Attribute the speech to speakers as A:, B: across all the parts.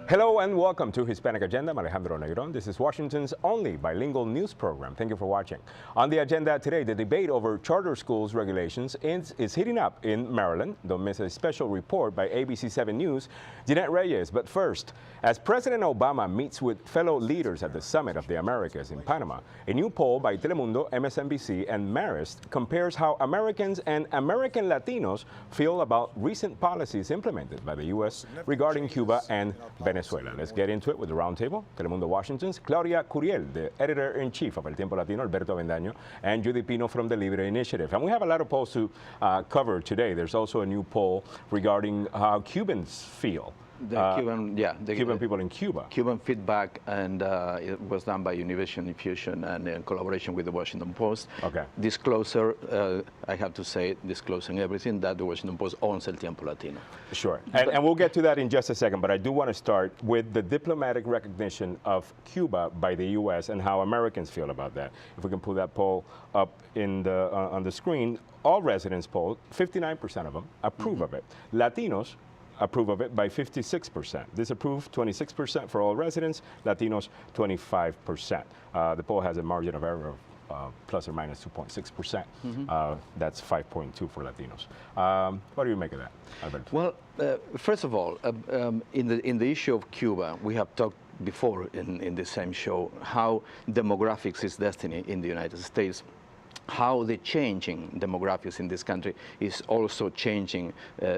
A: Hello and welcome to Hispanic Agenda. I'm Alejandro Negron. This is Washington's only bilingual news program. Thank you for watching. On the agenda today, the debate over charter schools regulations is heating up in Maryland. Don't miss a special report by ABC 7 News, Jeanette Reyes. But first, as President Obama meets with fellow leaders at the Summit of the Americas in Panama, a new poll by Telemundo, MSNBC, and Marist compares how Americans and American Latinos feel about recent policies implemented by the U.S. regarding Cuba and Venezuela. Let's get into it with the roundtable. Telemundo Washington's Claudia Curiel, the editor-in-chief of El Tiempo Latino, Alberto Avendaño, and Judy Pino from the Libre Initiative. And we have a lot of polls to cover today. There's also a new poll regarding how Cubans feel.
B: The
A: Cuban people in Cuba.
B: Cuban feedback, and it was done by Univision Infusion and in collaboration with the Washington Post.
A: Okay.
B: Disclosure, I have to say, disclosing everything that the Washington Post owns El Tiempo Latino.
A: Sure, and we'll get to that in just a second, but I do want to start with the diplomatic recognition of Cuba by the U.S. and how Americans feel about that. If we can pull that poll up in the, on the screen, all residents polled, 59% of them approve of it. Latinos approve of it by 56%. Disapprove, 26% for all residents. Latinos, 25%. The poll has a margin of error of plus or minus 2.6%. That's 5.2 for Latinos. What do you make of that, Alberto?
B: Well, first of all, in the issue of Cuba, we have talked before in the same show how demographics is destiny in the United States. How the changing demographics in this country is also changing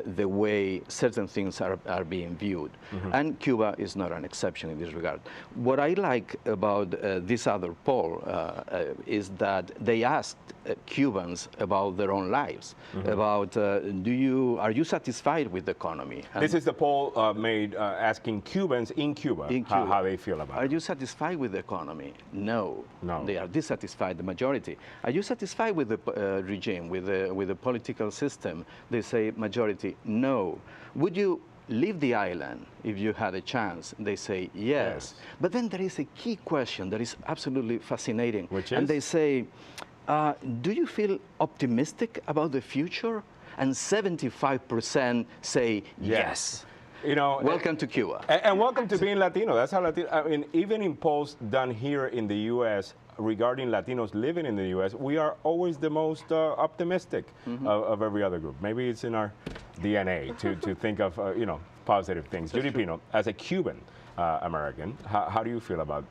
B: the way certain things are being viewed. And Cuba is not an exception in this regard. What I like about this other poll is that they asked Cubans about their own lives, about are you satisfied with the economy? And
A: this is the poll made asking Cubans in Cuba, how they feel about it.
B: Are you satisfied with the economy? No. They are dissatisfied, the majority. Are you satisfied with the regime, with the political system? They say majority, no. Would you leave the island if you had a chance? They say yes. But then there is a key question that is absolutely fascinating.
A: Which is?
B: And they say, do you feel optimistic about the future? And 75% say yes.
A: You know,
B: welcome to Cuba.
A: And welcome to being Latino. That's how Latino, I mean, even in polls done here in the U.S. regarding Latinos living in the U.S., we are always the most optimistic of every other group. Maybe it's in our DNA to think of, you know, positive things. Judy Pino, as a Cuban American, how do you feel about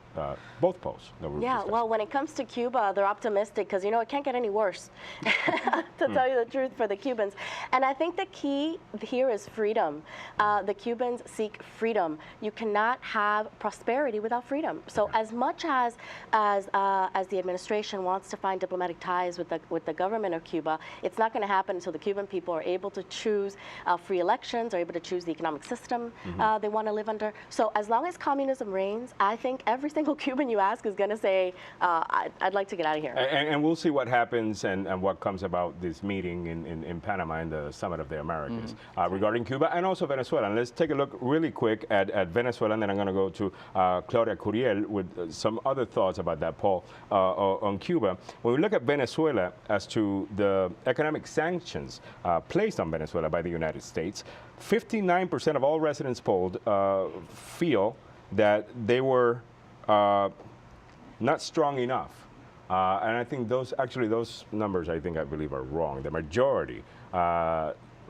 A: both polls that we're discussing?
C: Well, when it comes to Cuba, they're optimistic because, you know, it can't get any worse, to tell you the truth, for the Cubans. And I think the key here is freedom. The Cubans seek freedom. You cannot have prosperity without freedom. So as much as the administration wants to find diplomatic ties with the government of Cuba, it's not going to happen until the Cuban people are able to choose free elections, are able to choose the economic system they want to live under. So as long as communism reigns, I think every single Cuban you ask is going to say, I'd like to get out of here.
A: And we'll see what happens and what comes about this meeting in Panama in the Summit of the Americas regarding Cuba and also Venezuela. And let's take a look really quick at Venezuela, and then I'm going to go to Claudia Curiel with some other thoughts about that poll on Cuba. When we look at Venezuela as to the economic sanctions placed on Venezuela by the United States, 59% of all residents polled feel that they were not strong enough. And I think those numbers, I believe, are wrong. The majority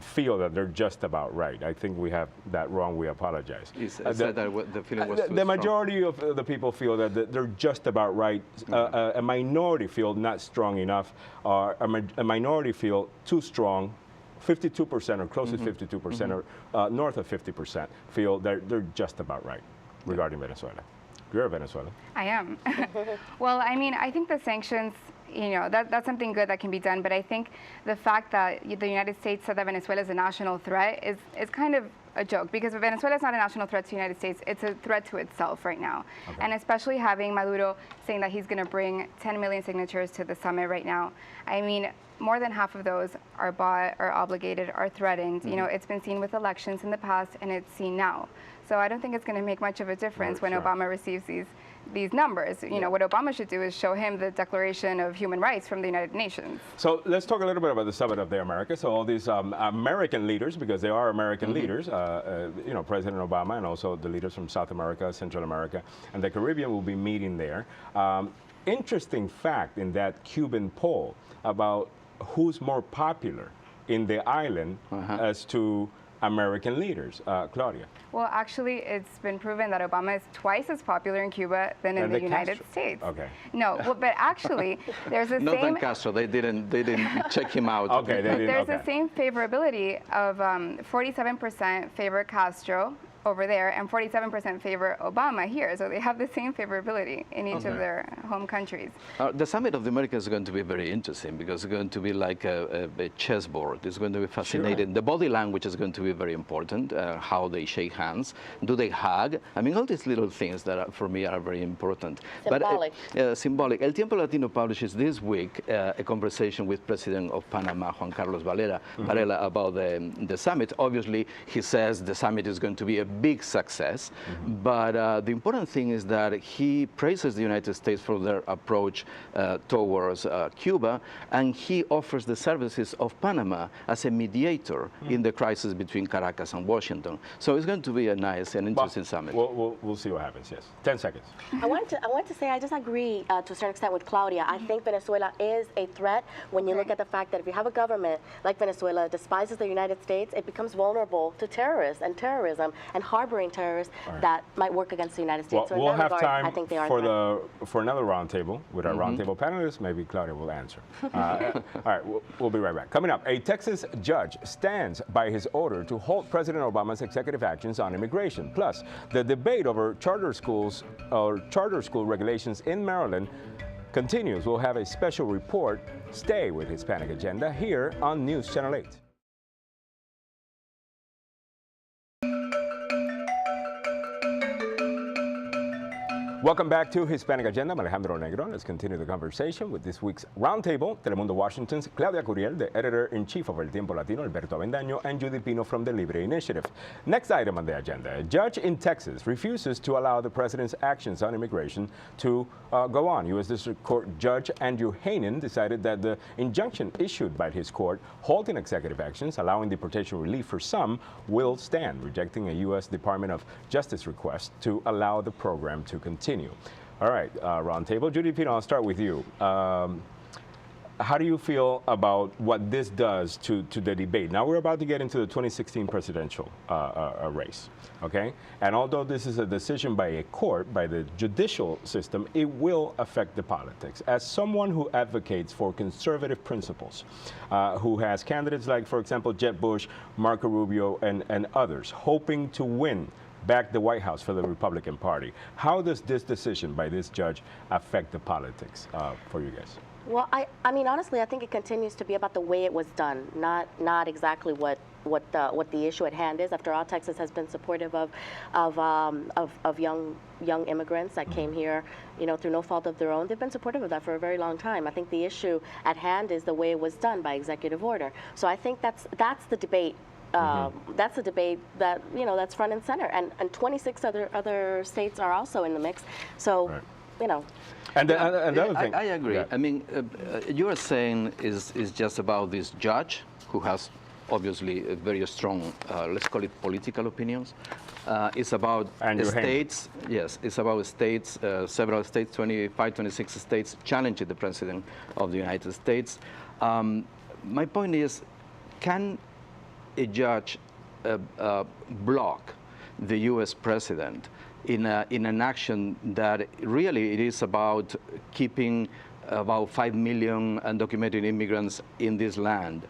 A: feel that they're just about right. I think we have that wrong. We apologize. The majority of the people feel that they're just about right. A minority feel not strong enough, or a minority feel too strong. 52% or close to 52% or north of 50% feel they're just about right regarding Venezuela. You're a Venezuelan. I
D: am. Well, I mean, I think the sanctions, you know, that's something good that can be done, but I think the fact that the United States said that Venezuela is a national threat is kind of a joke, because Venezuela is not a national threat to the United States, it's a threat to itself right now. And especially having Maduro saying that he's going to bring 10 million signatures to the summit right now. I mean, more than half of those are bought, are obligated, are threatened. You know, it's been seen with elections in the past, and it's seen now. So I don't think it's going to make much of a difference when Obama receives these numbers. You know, what Obama should do is show him the Declaration of Human Rights from the United Nations.
A: So let's talk a little bit about the Summit of the Americas. So all these American leaders, because they are American leaders, you know, President Obama and also the leaders from South America, Central America, and the Caribbean will be meeting there. Interesting fact in that Cuban poll about who's more popular in the island as to American leaders. Claudia.
D: Well, actually, it's been proven that Obama is twice as popular in Cuba than in the United States.
A: Okay.
D: No, well, but actually, there's the
B: Not
D: same.
B: than Castro. They didn't check him out.
A: Okay. They didn't,
D: There's the same favorability of 47% favor Castro over there and 47% favor Obama here. So they have the same favorability in each of their home countries.
B: The Summit of the Americas is going to be very interesting because it's going to be like a chessboard. It's going to be fascinating. Sure. The body language is going to be very important, how they shake hands. Do they hug? I mean, all these little things that are, for me are very important.
C: Symbolic.
B: But, symbolic. El Tiempo Latino publishes this week a conversation with President of Panama, Juan Carlos Varela, about the summit. Obviously, he says the summit is going to be a big success, but the important thing is that he praises the United States for their approach towards Cuba, and he offers the services of Panama as a mediator in the crisis between Caracas and Washington. So it's going to be a nice and interesting summit.
A: We'll see what happens, yes. 10 seconds.
C: I want to say I just agree to a certain extent with Claudia. I think Venezuela is a threat when you look at the fact that if you have a government like Venezuela that despises the United States, it becomes vulnerable to terrorists and terrorism and harboring terrorists that might work against the United States.
A: Well,
C: so in
A: we'll
C: that
A: have
C: regard,
A: time
C: I think they are
A: for another roundtable with our roundtable panelists. Maybe Claudia will answer. All right, we'll be right back. Coming up, a Texas judge stands by his order to halt President Obama's executive actions on immigration. Plus, the debate over charter school regulations in Maryland continues. We'll have a special report. Stay with Hispanic Agenda here on News Channel 8. Welcome back to Hispanic Agenda. I'm Alejandro Negron. Let's continue the conversation with this week's Roundtable. Telemundo Washington's Claudia Curiel, the editor-in-chief of El Tiempo Latino, Alberto Avendaño, and Judy Pino from the Libre Initiative. Next item on the agenda. A judge in Texas refuses to allow the president's actions on immigration to go on. U.S. District Court Judge Andrew Hanen decided that the injunction issued by his court halting executive actions, allowing deportation relief for some, will stand, rejecting a U.S. Department of Justice request to allow the program to continue. All right, roundtable. Judy Pino, I'll start with you. How do you feel about what this does to the debate? Now we're about to get into the 2016 presidential race, okay? And although this is a decision by a court, by the judicial system, it will affect the politics. As someone who advocates for conservative principles, who has candidates like, for example, Jeb Bush, Marco Rubio, and others, hoping to win back the White House for the Republican Party. How does this decision by this judge affect the politics for you guys?
C: Well, I mean, honestly, I think it continues to be about the way it was done, not exactly what the issue at hand is. After all, Texas has been supportive of young immigrants that came here, you know, through no fault of their own. They've been supportive of that for a very long time. I think the issue at hand is the way it was done by executive order. So I think that's the debate. That's a debate that, you know, that's front and center, and 26 other states are also in the mix. So, you know.
A: And the other thing,
B: I agree. Yeah. I mean, you are saying is just about this judge who has obviously a very strong, let's call it political opinions. It's about states. Yes, it's about states. Several states, 25, 26 states, challenging the president of the United States. My point is, can a judge block the U.S. president in an action that really it is about keeping about 5 million undocumented immigrants in this land?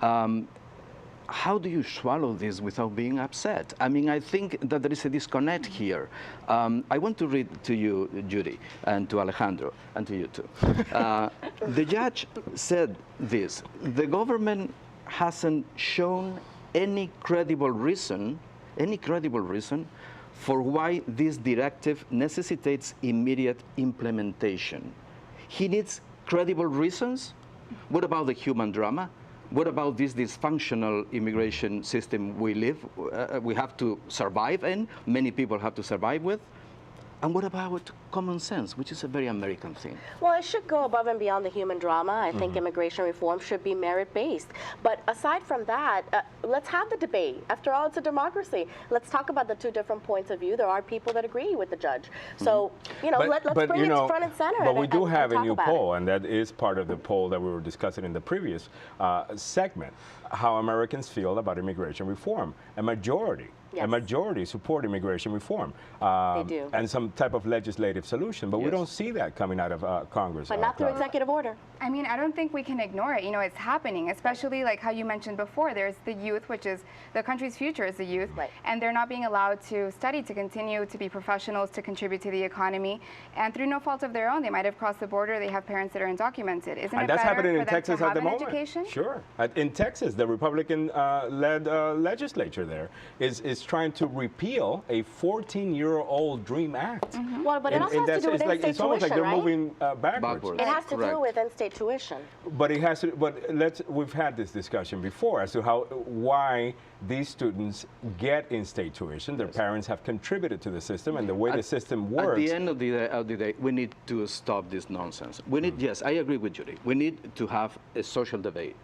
B: How do you swallow this without being upset? I mean, I think that there is a disconnect here. I want to read to you, Judy, and to Alejandro, and to you too. The judge said this: the government hasn't shown any credible reason for why this directive necessitates immediate implementation. He needs credible reasons. What about the human drama? What about this dysfunctional immigration system we have to survive in, many people have to survive with? And what about common sense, which is a very American thing?
C: Well, it should go above and beyond the human drama. I think immigration reform should be merit-based. But aside from that, let's have the debate. After all, it's a democracy. Let's talk about the two different points of view. There are people that agree with the judge. So, let's bring it front and center.
A: But we do have a new poll,
C: it.
A: and that is part of the poll that we were discussing in the previous segment, how Americans feel about immigration reform. A majority support immigration reform.
C: They do.
A: And some type of legislative solution, but we don't see that coming out of Congress.
C: But not through executive order.
D: I mean, I don't think we can ignore it. It's happening, especially like how you mentioned before. There's the youth, which is the country's future is the youth, and they're not being allowed to study, to continue to be professionals, to contribute to the economy. And through no fault of their own, they might have crossed the border. They have parents that are undocumented. Isn't
A: and
D: it
A: that's
D: better
A: happening
D: for
A: in
D: them
A: Texas
D: to
A: at
D: have
A: the
D: an
A: moment.
D: education?
A: Sure. In Texas, the Republican-led legislature there is trying to repeal a 14-year-old DREAM Act.
C: Well, but it also has to do with in-state
A: it's almost like
C: tuition,
A: they're
C: right?
A: moving backwards.
C: It has to do with in-state tuition.
A: But it has to. But we've had this discussion before as to why these students get in-state tuition. Their parents have contributed to the system, and the way the system works.
B: At the end of the day, we need to stop this nonsense. We need, yes, I agree with Judy. We need to have a social debate,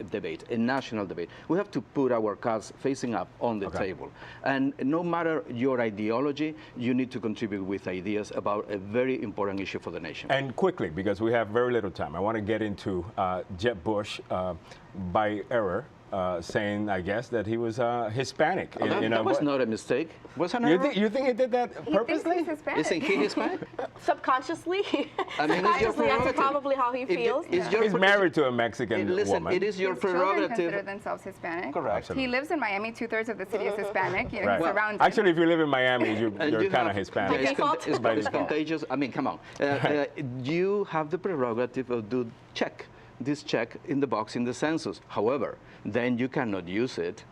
B: a national debate. We have to put our cards facing up on the table. And no matter your ideology, you need to contribute with ideas about a very important issue for the nation.
A: And quickly, because we have very little time, I want to get into Jeb Bush by error. Saying, I guess, that he was Hispanic.
B: That was not a mistake. Was an error?
A: You think he did that purposely?
D: He thinks he's Hispanic.
B: Isn't he Hispanic?
C: Subconsciously.
B: I mean, it's your
C: Subconsciously, that's
B: prerogative.
C: probably how he feels.
A: He's married to a Mexican woman.
B: It is your
D: His children consider
B: prerogative.
D: themselves Hispanic.
B: Correct.
A: Absolutely.
D: He lives in Miami. 2/3 of the city is Hispanic. He's
A: Right.
D: surrounded.
A: Actually, if you live in Miami, you're kind of Hispanic.
B: It's contagious. I mean, come on. You have the prerogative of this check in the box in the census. However, then you cannot use it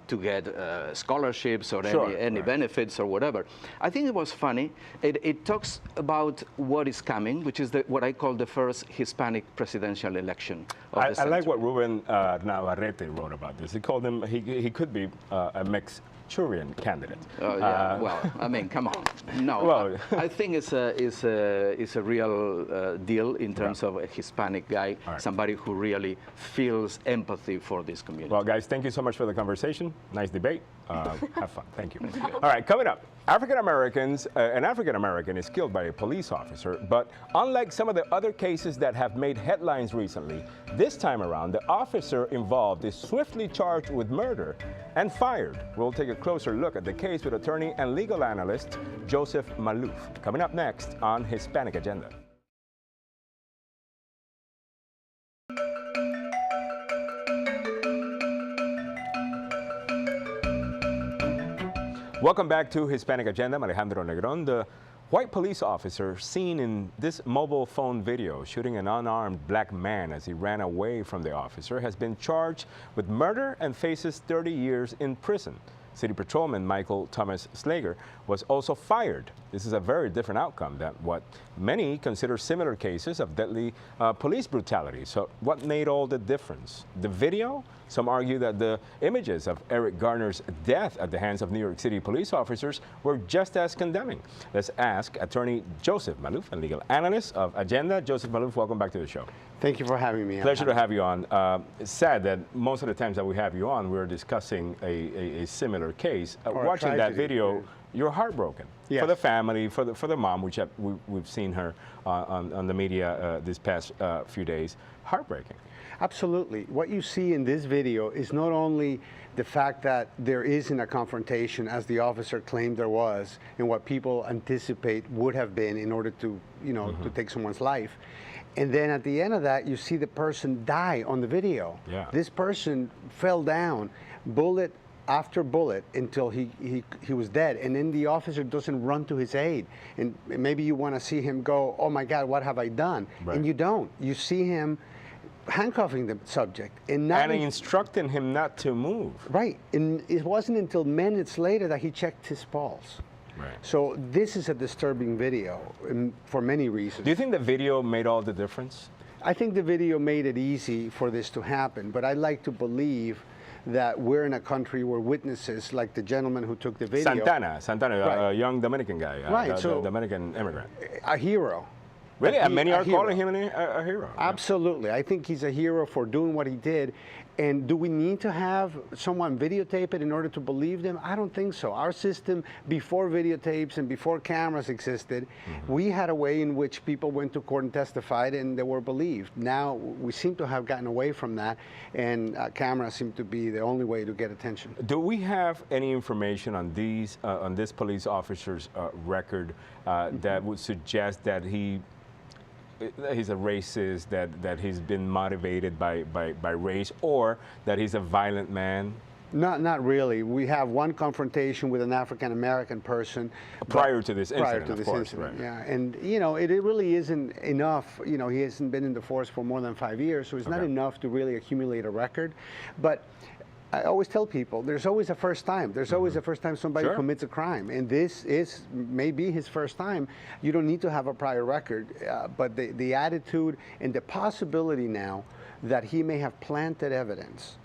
B: to get scholarships or any benefits or whatever. I think it was funny. It talks about what is coming, which is what I call the first Hispanic presidential election of the
A: I
B: century.
A: like what Ruben Navarrete wrote about this. He called him, he could be a Manchurian candidate.
B: Well, I mean, come on. No,
A: Well,
B: I think it's a real deal in terms of a Hispanic guy, somebody who really feels empathy for this community.
A: Well, guys, thank you so much for the conversation. Nice debate. Have fun. Thank you. All right, coming up, an African American is killed by a police officer, but unlike some of the other cases that have made headlines recently, this time around, the officer involved is swiftly charged with murder and fired. We'll take a closer look at the case with attorney and legal analyst Joseph Maloof. Coming up next on Hispanic Agenda. Welcome back to Hispanic Agenda. I'm Alejandro Negron. The white police officer seen in this mobile phone video shooting an unarmed black man as he ran away from the officer has been charged with murder and faces 30 years in prison. City Patrolman Michael Thomas Slager was also fired. This is a very different outcome than what many consider similar cases of deadly police brutality. So what made all the difference? The video? Some argue that the images of Eric Garner's death at the hands of New York City police officers were just as condemning. Let's ask attorney Joseph Maloof, a legal analyst of Agenda. Joseph Maloof, welcome back to the show.
E: Thank you for having me.
A: Pleasure to have you on. It's sad that most of the times that we have you on, we're discussing a similar case. Watching that video, you're heartbroken.
E: Yes.
A: For the family, for the mom, which we've seen her on the media this past few days. Heartbreaking.
E: Absolutely. What you see in this video is not only the fact that there isn't a confrontation as the officer claimed there was and what people anticipate would have been in order to, to take someone's life. And then at the end of that, you see the person die on the video.
A: Yeah.
E: This person fell down, bullet after bullet, until he was dead. And then the officer doesn't run to his aid. And maybe you want to see him go, oh my God, what have I done?
A: Right.
E: And you don't. You see him handcuffing the subject. And
A: instructing him not to move.
E: Right. And it wasn't until minutes later that he checked his pulse.
A: Right.
E: So this is a disturbing video for many reasons.
A: Do you think the video made all the difference?
E: I think the video made it easy for this to happen, but I like to believe that we're in a country where witnesses, like the gentleman who took the video.
A: Santana,
E: Right.
A: a young Dominican guy,
E: Right,
A: the
E: so-
A: Dominican immigrant.
E: A hero.
A: Really? And many are
E: hero.
A: calling him a hero.
E: Absolutely. I think he's a hero for doing what he did. And do we need to have someone videotape it in order to believe them? I don't think so. Our system, before videotapes and before cameras existed, we had a way in which people went to court and testified and they were believed. Now we seem to have gotten away from that, and cameras seem to be the only way to get attention.
A: Do we have any information on this police officer's record that would suggest that he's a racist, that he's been motivated by race, or that he's a violent man?
E: Not really. We have one confrontation with an African American person
A: Prior to this incident,
E: prior to
A: of
E: this
A: course,
E: incident.
A: right.
E: Yeah, and it really isn't enough. He hasn't been in the force for more than 5 years, so it's not enough to really accumulate a record. But I always tell people, there's always a first time. There's always a first time somebody
A: Sure.
E: commits a crime, and this is maybe his first time. You don't need to have a prior record, but the attitude and the possibility now that he may have planted evidence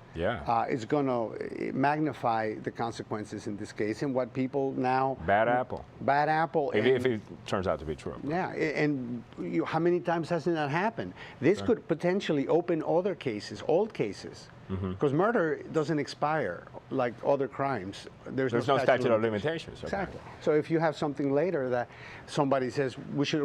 E: is going to magnify the consequences in this case, and what people now...
A: Bad apple.
E: Bad apple.
A: If it turns out to be true.
E: Yeah, and how many times hasn't that happened? This could potentially open other cases, old cases. Because murder doesn't expire like other crimes. There's no
A: statute of limitations. Okay.
E: Exactly. So if you have something later that somebody says we should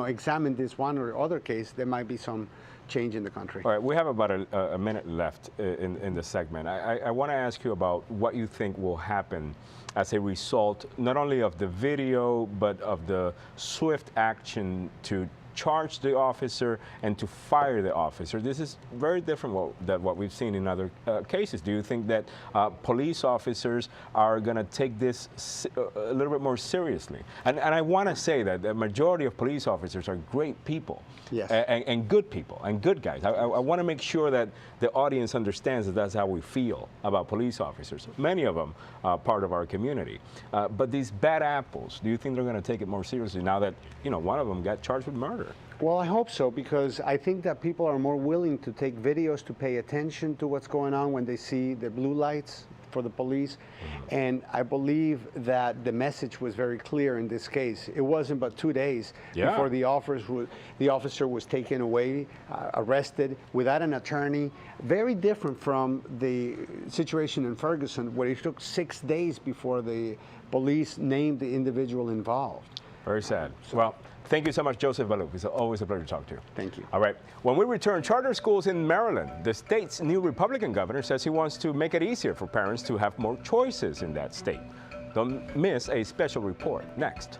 E: examine this one or other case, there might be some change in the country.
A: All right, we have about a minute left in the segment. I want to ask you about what you think will happen as a result not only of the video, but of the swift action to charge the officer and to fire the officer. This is very different than what we've seen in other cases. Do you think that police officers are going to take this a little bit more seriously? And I want to say that the majority of police officers are great people.
E: Yes.
A: And good people and good guys. I want to make sure that the audience understands that that's how we feel about police officers. Many of them are part of our community. But these bad apples, do you think they're going to take it more seriously now that one of them got charged with murder?
E: Well, I hope so, because I think that people are more willing to take videos to pay attention to what's going on when they see the blue lights for the police. And I believe that the message was very clear in this case. It wasn't but 2 days before the officer was taken away, arrested, without an attorney. Very different from the situation in Ferguson, where it took 6 days before the police named the individual involved.
A: Very sad. Well, thank you so much, Joseph Baluk. It's always a pleasure to talk to you.
E: Thank you.
A: All right. When we return, charter schools in Maryland. The state's new Republican governor says he wants to make it easier for parents to have more choices in that state. Don't miss a special report next.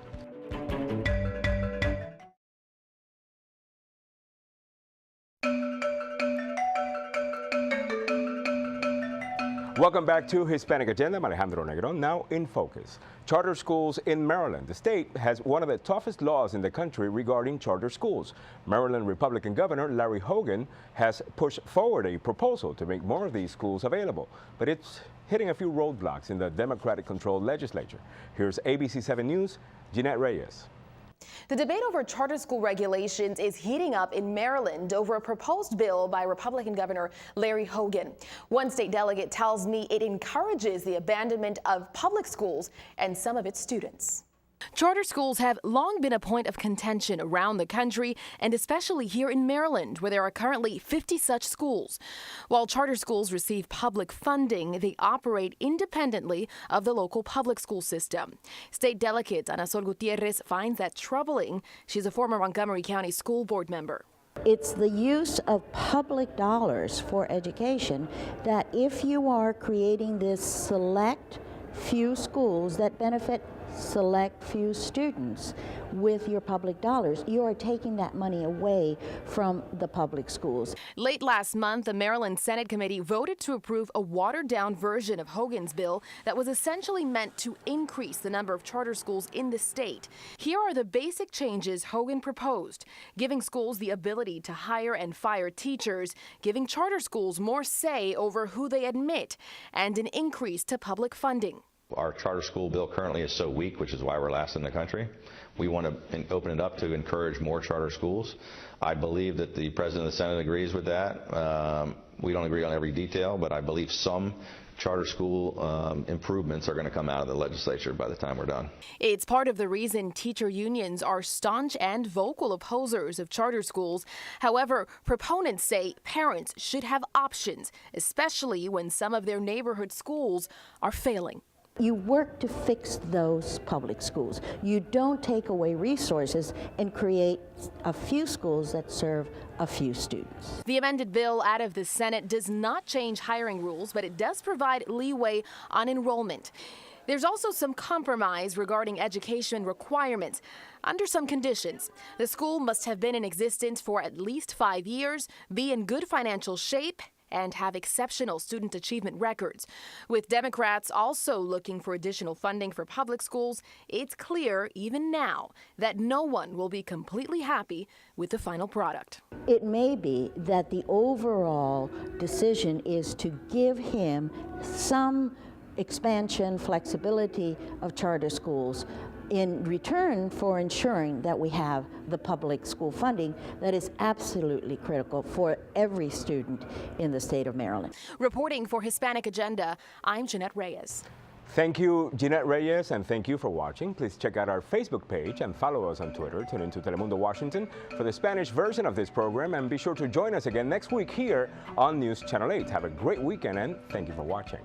A: Welcome back to Hispanic Agenda. I'm Alejandro Negron. Now in focus. Charter schools in Maryland. The state has one of the toughest laws in the country regarding charter schools. Maryland Republican Governor Larry Hogan has pushed forward a proposal to make more of these schools available, but it's hitting a few roadblocks in the Democratic-controlled legislature. Here's ABC 7 News' Jeanette Reyes.
F: The debate over charter school regulations is heating up in Maryland over a proposed bill by Republican Governor Larry Hogan. One state delegate tells me it encourages the abandonment of public schools and some of its students. Charter schools have long been a point of contention around the country, and especially here in Maryland, where there are currently 50 such schools. While charter schools receive public funding, they operate independently of the local public school system. State Delegate Ana Sol Gutierrez finds that troubling. She's a former Montgomery County School Board member.
G: It's the use of public dollars for education that if you are creating this select few schools that benefit select few students with your public dollars, you are taking that money away from the public schools.
F: Late last month, the Maryland Senate committee voted to approve a watered-down version of Hogan's bill that was essentially meant to increase the number of charter schools in the state. Here are the basic changes Hogan proposed: giving schools the ability to hire and fire teachers, giving charter schools more say over who they admit, and an increase to public funding.
H: Our charter school bill currently is so weak, which is why we're last in the country. We want to open it up to encourage more charter schools. I believe that the President of the Senate agrees with that. We don't agree on every detail, but I believe some charter school improvements are going to come out of the legislature by the time we're done.
F: It's part of the reason teacher unions are staunch and vocal opposers of charter schools. However, proponents say parents should have options, especially when some of their neighborhood schools are failing.
G: You work to fix those public schools. You don't take away resources and create a few schools that serve a few students.
F: The amended bill out of the Senate does not change hiring rules, but it does provide leeway on enrollment. There's also some compromise regarding education requirements. Under some conditions, the school must have been in existence for at least 5 years, be in good financial shape, and have exceptional student achievement records. With Democrats also looking for additional funding for public schools, it's clear even now that no one will be completely happy with the final product.
G: It may be that the overall decision is to give him some expansion, flexibility of charter schools in return for ensuring that we have the public school funding that is absolutely critical for every student in the state of Maryland.
F: Reporting for Hispanic Agenda, I'm Jeanette Reyes.
A: Thank you, Jeanette Reyes, and thank you for watching. Please check out our Facebook page and follow us on Twitter. Tune into Telemundo Washington for the Spanish version of this program, and be sure to join us again next week here on News Channel 8. Have a great weekend, and thank you for watching.